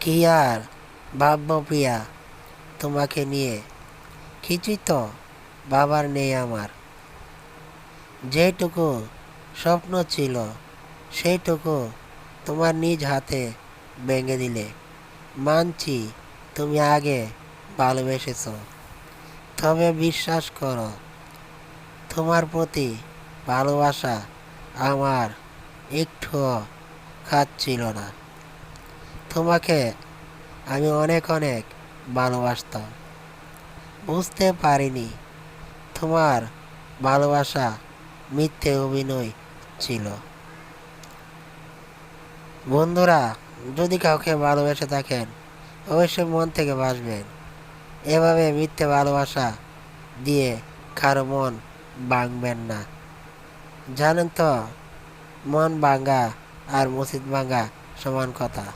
কি আর ভাববো প্রিয়া তোমাকে নিয়ে? কিছুই তো বাবার নেই আমার। যেটুকু স্বপ্ন ছিল সেইটুকু তোমার নিজ হাতে ভেঙে দিলে। মানছি তুমি আগে ভালোবেসেছ, তবে বিশ্বাস করো তোমার প্রতি ভালোবাসা আমার একটুও খাচ্ছিল না। তোমাকে আমি অনেক অনেক ভালোবাসতাম, বুঝতে পারিনি তোমার ভালোবাসা মিথ্যে অভিনয় ছিল। বন্ধুরা, যদি কাউকে ভালোবেসে থাকেন অবশ্যই মন থেকে বাসবেন। এভাবে মিথ্যে ভালোবাসা দিয়ে কারো মন ভাঙবেন না। জানেন তো, মন ভাঙা আর মসজিদ ভাঙা সমান কথা।